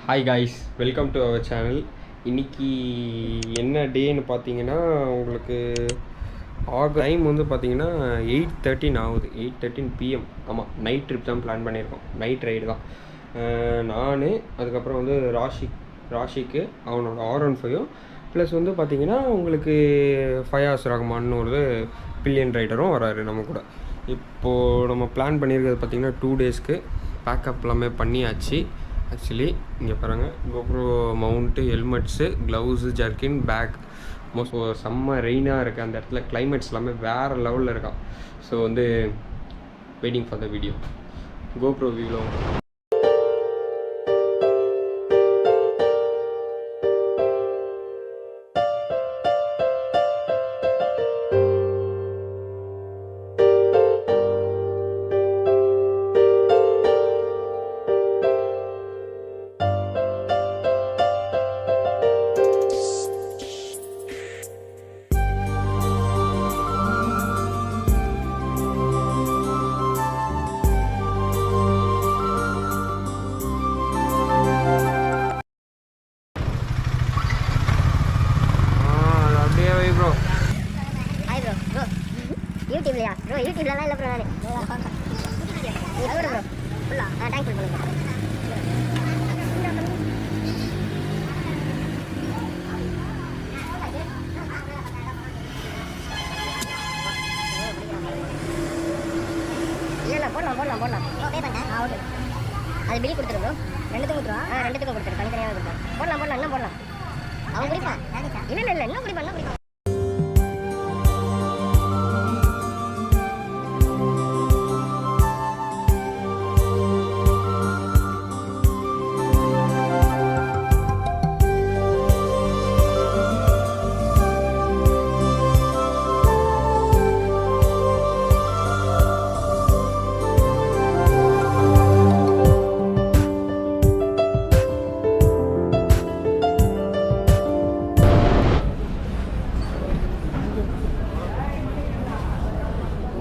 Hi guys, welcome to our channel. இன்றைக்கி என்ன டேன்னு பார்த்தீங்கன்னா, உங்களுக்கு டைம் வந்து பார்த்தீங்கன்னா 8:13 ஆகுது. 8:13 PM. ஆமாம், நைட் ட்ரிப் தான் பிளான் பண்ணியிருக்கோம். நைட் ரைடு தான். நான் அதுக்கப்புறம் வந்து ராஷிக்கு அவனோட R15 ப்ளஸ் வந்து பார்த்திங்கன்னா உங்களுக்கு ஃபயாஸ் ரஹ்மான் ஒரு பில்லியன் ரைடரும் வராரு நம்ம கூட. இப்போது நம்ம பிளான் பண்ணியிருக்கிறது பார்த்திங்கன்னா 2 டேஸ்க்கு பேக்கப் எல்லாமே பண்ணியாச்சு. ஆக்சுவலி இங்கே பாருங்கள், GoPro mount, helmets, gloves, jerkin, bag. Most செம்ம ரெயினாக இருக்குது அந்த இடத்துல. கிளைமேட்ஸ் எல்லாமே வேறு லெவலில் இருக்கான். ஸோ வந்து waiting for the video. GoPro வியூவில் யூடியூப்லையா ப்ரோ? யூடியூப்லலாம் இல்லை ப்ரோ. நான் எவ்வளோ ப்ரோ? ஃபுல்லா டேங்க் ஃபுல் பண்ணுங்க. இல்லை போடலாம் பே பண்ணேன். ஓகே, அது பில் கொடுத்துரு ப்ரோ. ரெண்டுத்துக்கும் கொடுத்துருவா? ரெண்டுத்துக்கும் கொடுத்துரு, தனித்தனியாக கொடுத்துருவோம். போடலாம் இன்னும் போடலாம். அவன் குடிப்பான். இல்லை இன்னும் குடிப்பான்.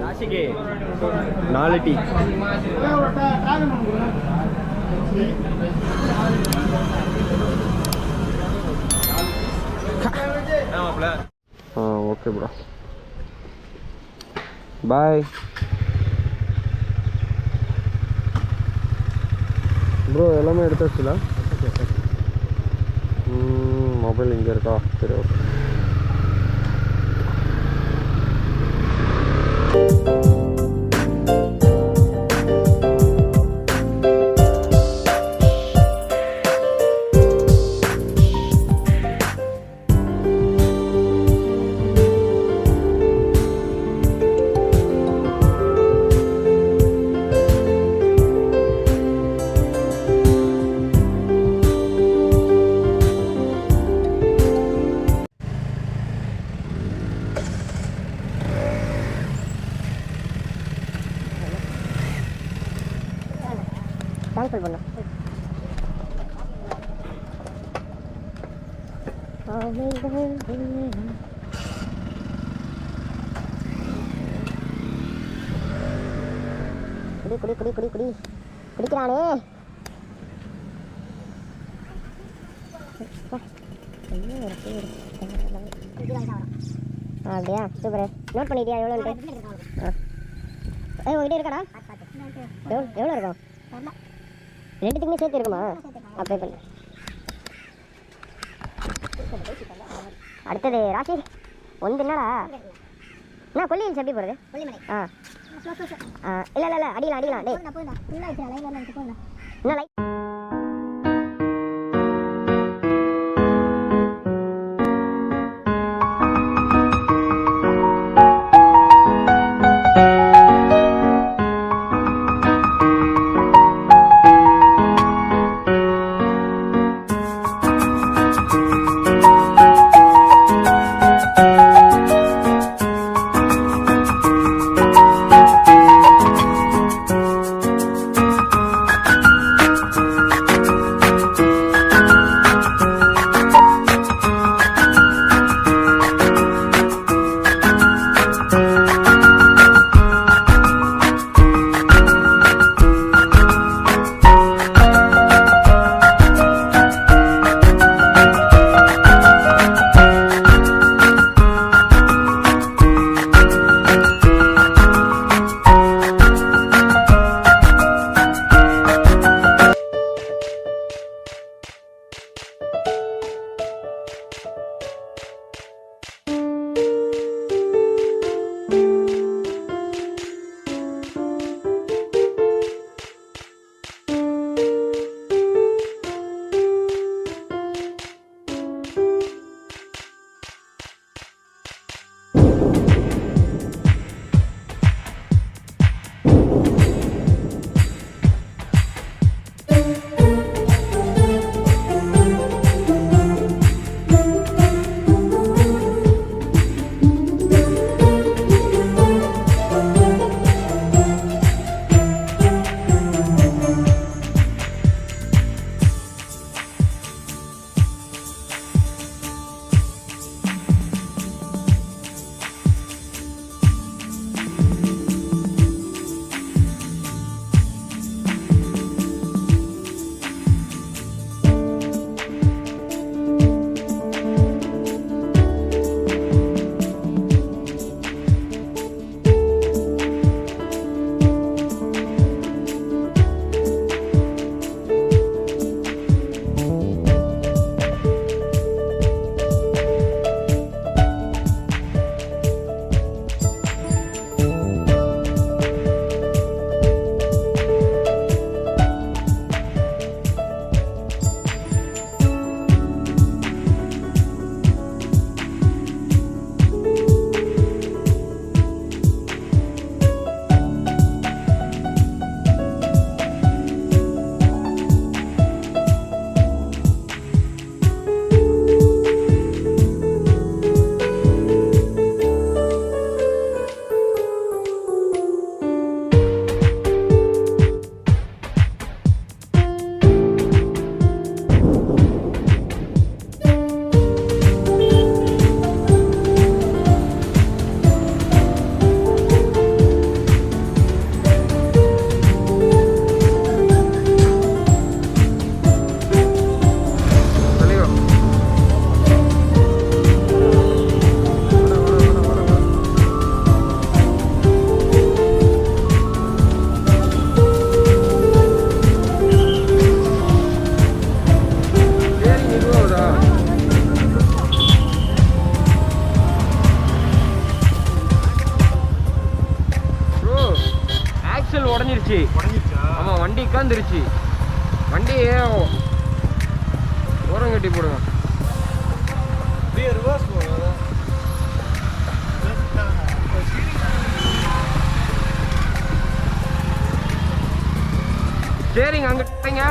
ராஷிக்கு 4 tea. Okay bro, bye bro. எல்லாமே எடுத்தாச்சுல? மொபைல் இங்கே இருக்கா? சரி, ஓகே. டேங்க் ஃபுல் பண்ணலாம். குடி குடிக்கிறானே. அப்படியா? சூப்பர். நோட் பண்ணிட்டியா எவ்வளோ? உங்ககிட்ட இருக்காடா? எவ்வளோ இருக்கும்? ரெண்டுத்துக்குமே சேர்த்து இருக்குமா? அப்ளை பண்ணு. அடுத்தது ராஷி ஒன்று என்னடா? என்ன கொல்லி ஹில்ஸ் எப்படி போகிறது? இல்லை அடிக்கலாம். டே என்ன லைட்? உடஞ்சிருச்சு. ஆமாம், வண்டி உட்காந்துருச்சு. வண்டி ஓரம் கட்டி போடுங்க. சரிங்க, அங்கே போங்க.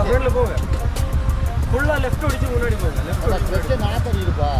ஃப்ரெண்டில் போங்க. ஃபுல்லாக லெஃப்ட் அடிச்சு முன்னாடி போங்க. லெஃப்ட் நல்லா தெரியுதுப்பா.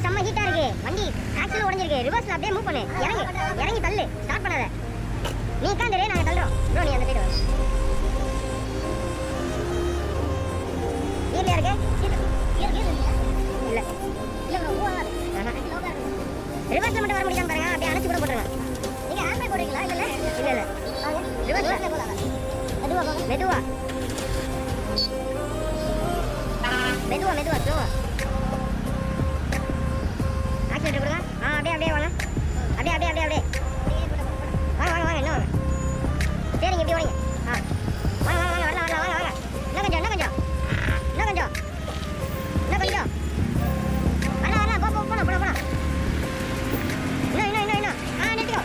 செம்ம ஹீட்டா இருக்கு வண்டி. ஆக்சுவலா உடைஞ்சிருக்கு. ரிவர்ஸ்ல அப்படியே மூவ் பண்ணு. இறங்கி இறங்கி தள்ளு. ஸ்டார்ட் பண்ணாத. நீ உட்காந்துரு, நாங்க தள்ளுறோம். ப்ரோ நீ அந்த சைடு வா. கீழே இருக்கு. இல்ல இல்ல ப்ரோ. ரிவர்ஸ்ல மட்டும் வர முடியாம பாருங்க. அப்படியே அணைச்சு கூட போட்டுருங்க. நீங்க ஹேண்ட் போடுறீங்களா? இல்ல இல்ல இல்ல ரிவர்ஸ்ல போலாம். மெதுவா மெதுவா மெதுவா மெதுவா ஸ்லோவா ஆக்சிலேட்டர் கொடுங்க. அப்படியே அப்படியே வாங்க. அப்படியே அப்படியே அப்படியே அப்படியே வாங்க வாங்க வாங்க. என்ன வாங்க. சரிங்க, இப்படி ஓடிங்க. வாங்க வாங்க வாங்க. வரலாம் வரலாம் வாங்க வாங்க. இன்னும் கொஞ்சம் இன்னும் கொஞ்சம் இன்னும் கொஞ்சம் இன்னும் கொஞ்சம். வரலாம் வரலாம். போலாம் போலாம் போலாம். இன்னும் இன்னும் இன்னும் இன்னும். நிறுத்திக்கோ.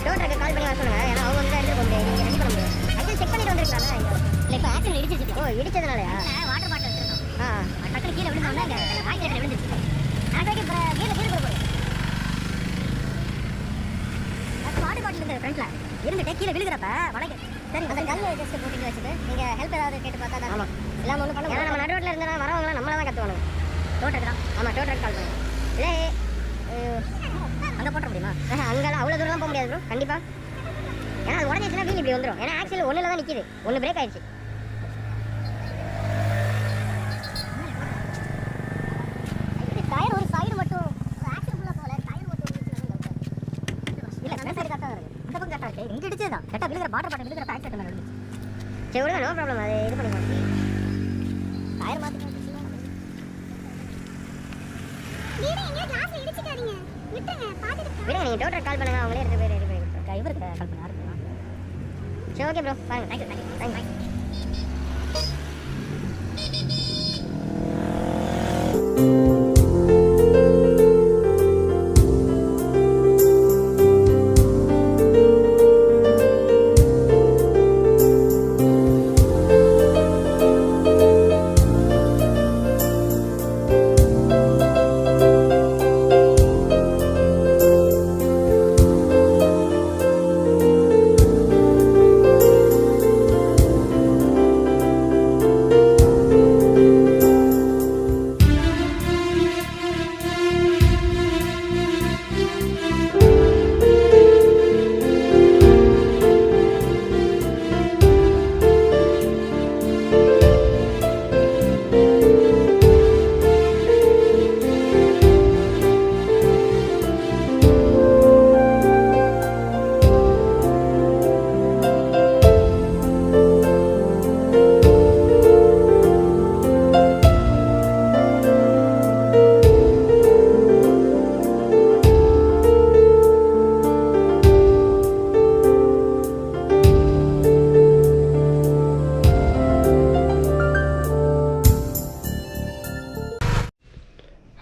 டோட்டருக்கு கால் பண்ணி வர சொல்லுங்க. ஏன்னா அவங்க வந்து எடுத்துட்டு போக முடியாது. நீங்கள் ரெடி பண்ண முடியாது. ஆக்சுவலி செக் பண்ணிட்டு வந்துருக்கலாம்ல. இல்லை இப்போ ஆக்சிடென்ட் இடிச்சிச்சு. ஓ இடிச்சதுனாலயா? வாட்டர் பாட்டில் எடுத்துருக்கோம். டக்குனு கீழே விழுந்தோம்னா இந்த ஆக்சிடென்ட் விழுந்துச்சு. எனக்கு இப்போ கீழே கீழே போட வாட்டர் பாட்டில் இந்த ஃப்ரண்ட்டில் இருந்துட்டு கீழே விழுகிறப்ப வளைக்க. சரி, அந்த கல் ஜஸ்ட் போட்டுட்டு வச்சுட்டு நீங்கள் ஹெல்ப் ஏதாவது கேட்டு பார்த்தா தான். ஆமாம், எல்லாம் ஒன்றும் பண்ண. ஏன்னா நம்ம நடுரோட்டில் இருந்தால் வரவங்களாம் நம்மளை தான் கற்றுவானுங்க. டோட்டருக்கு தான். ஆமாம், டோட்டருக்கு கால் பண்ணுங்க. இல்லை அங்கே போட்ட முடியுமா? அங்கெல்லாம் அவ்வளோ தூரம் போக முடியாது ப்ரோ. கண்டிப்பாக. ஏன்னா அது உடஞ்சிச்சுன்னா வீல் இப்படி வந்துடும். ஏன்னா ஆக்சுவலி ஒன்றில் தான் நிற்கிது. ஒன்று பிரேக் ஆயிடுச்சு. டயர் ஒரு சைடு மட்டும் ஆக்சிடென்ட் ஃபுல்லாக போகல. டயர் மட்டும் இல்லை, இந்த சைடு கரெக்டாக இருக்குது. இந்த பக்கம் கரெக்டாக இருக்குது. இங்கே இடிச்சது தான் கரெக்டாக விழுகிற வாட்டர் பாட்டில் விழுகிற ஆக்சிடென்ட் மேலே விழுந்துச்சு. சரி விடுங்க, நோ ப்ராப்ளம். அது இது பண்ணிக்கலாம். டயர் மாற்றி விடுங்க. நீங்கள் டோட்டர் கால் பண்ணுங்க. அவங்களே எடுத்து போய் ரெடி பண்ணி கொடுத்துருக்கா. இவருக்கு கால் பண்ண யாருக்கு? சரி ஓகே ப்ரோ, பாருங்க. Thank you thank you thank you.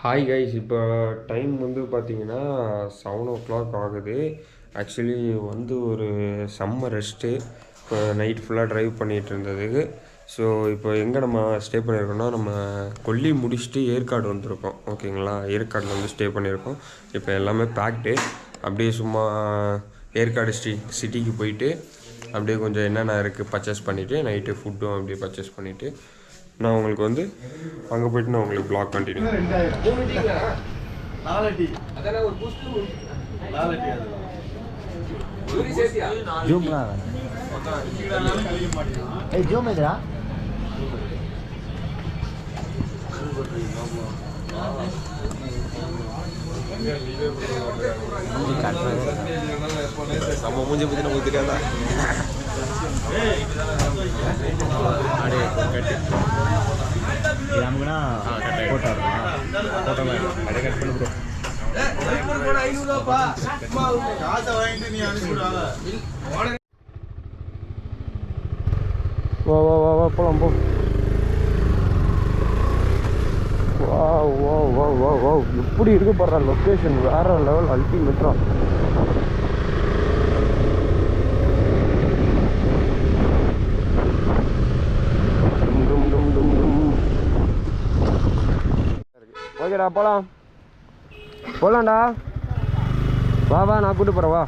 Hi guys, இப்போ டைம் வந்து பார்த்தீங்கன்னா 7 o'clock ஆகுது. ஆக்சுவலி வந்து ஒரு செம்ம ரெஸ்ட்டு. இப்போ நைட் ஃபுல்லாக ட்ரைவ் பண்ணிகிட்டு இருந்ததுக்கு. ஸோ இப்போ எங்கே நம்ம ஸ்டே பண்ணியிருக்கோம்னா, நம்ம கொல்லி முடிச்சுட்டு ஏற்காடு வந்திருக்கோம். ஓகேங்களா, ஏற்காடில் வந்து ஸ்டே பண்ணியிருக்கோம். இப்போ எல்லாமே பேக்டு. அப்படியே சும்மா ஏற்காடு சிட்டிக்கு போயிட்டு அப்படியே கொஞ்சம் என்னென்ன இருக்குது பர்ச்சேஸ் பண்ணிவிட்டு நைட்டு ஃபுட்டும் அப்படியே பர்ச்சேஸ் பண்ணிவிட்டு நான் உங்களுக்கு வந்து அங்கே போய்ட்டு நான் உங்களுக்கு ப்ளாக் கண்டினியூ. நம்ம மூஞ்சி பற்றி நமக்கு தெரியாதா? நமக்குன்னா போட்டோ கட் பண்ணு ப்ரோ. வா வா வா வா போகலாம் போ. வா வா வா வா வா எப்படி இருக்கு பாடுற லொக்கேஷன், வேற லெவல், அல்டிமேட்டா. ஓகேடா, போகலாம் போகலாம்டா. வா வா, நான் கூப்பிட்டு போகிறேன், வா.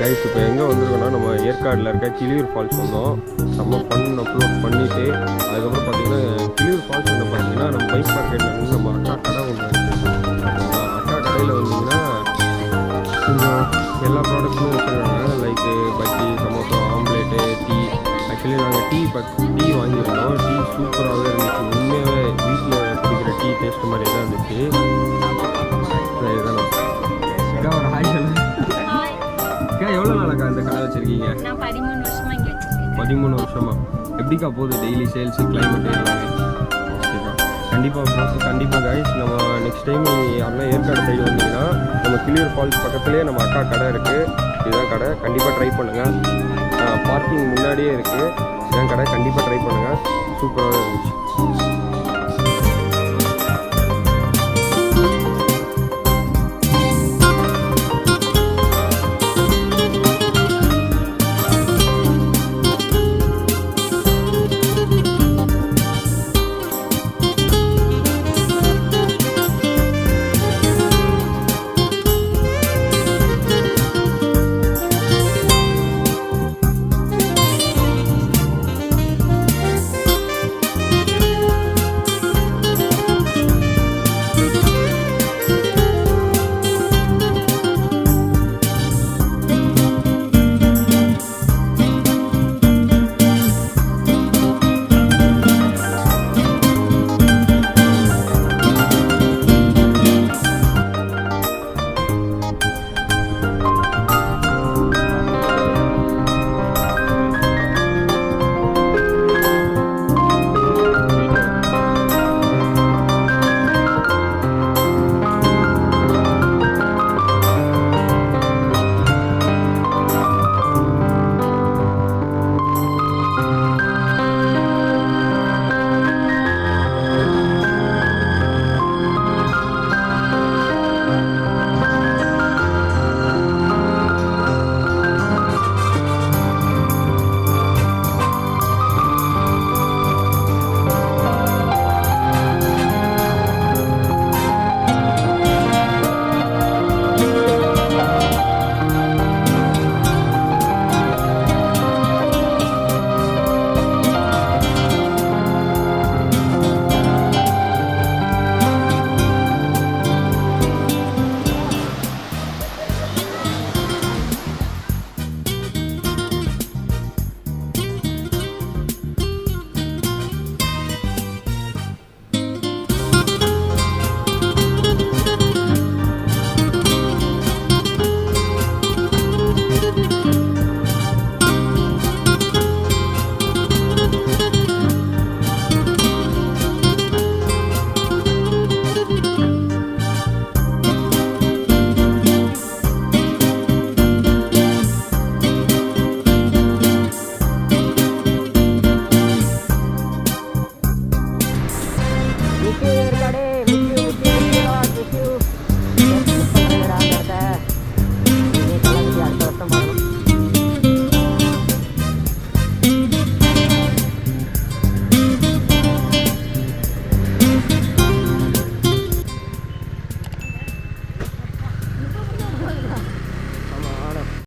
கைஸ், இப்போ எங்கே வந்திருக்கோன்னா நம்ம ஏற்காடில் இருக்க கிளியூர் ஃபால்ஸ் வந்தோம். நம்ம அப்லோட் பண்ணிவிட்டு அதுக்கப்புறம் பார்த்தீங்கன்னா கிளியூர் ஃபால்ஸ் என்ன பார்த்தீங்கன்னா நம்ம பைக் மார்க்கெட்டில் வந்து நம்ம அக்கா கடை ஒன்று இருக்குது. அக்கா கடையில் வந்தீங்கன்னா கொஞ்சம் எல்லா ப்ராடக்ட்ஸும் வச்சுருக்காங்க. Like bajji, samosa, omelette, tea. Actually நாங்கள் டீ வாங்கியிருந்தோம். டீ சூப்பராகவே இருந்துச்சு. உண்மையாகவே வீட்டில் குடிக்கிற டீ டேஸ்ட் மாதிரியே தான் இருந்துச்சு. இதுதான் ஒரு ஹாய் சொல்லு. எவ்வளோ நாளாக்கா இந்த கடை வச்சிருக்கீங்க? 13 வருஷமா. எப்படிக்கா போகுது டெய்லி சேல்ஸு, கிளைமேட் எல்லாமே? ஓகேக்கா, கண்டிப்பாக கைஸ், நம்ம நெக்ஸ்ட் டைம் நீங்கள் யாருன்னா ஏற்காடு சைடு வந்தீங்கன்னா நம்ம கிளியூர் ஃபால்ஸ் பக்கத்துலேயே நம்ம அக்கா கடை இருக்குது. இதுதான் கடை, கண்டிப்பாக ட்ரை பண்ணுங்கள். பார்க்கிங் முன்னாடியே இருக்குது. இதுதான் கடை, கண்டிப்பாக ட்ரை பண்ணுங்கள். சூப்பராக இருந்துச்சு.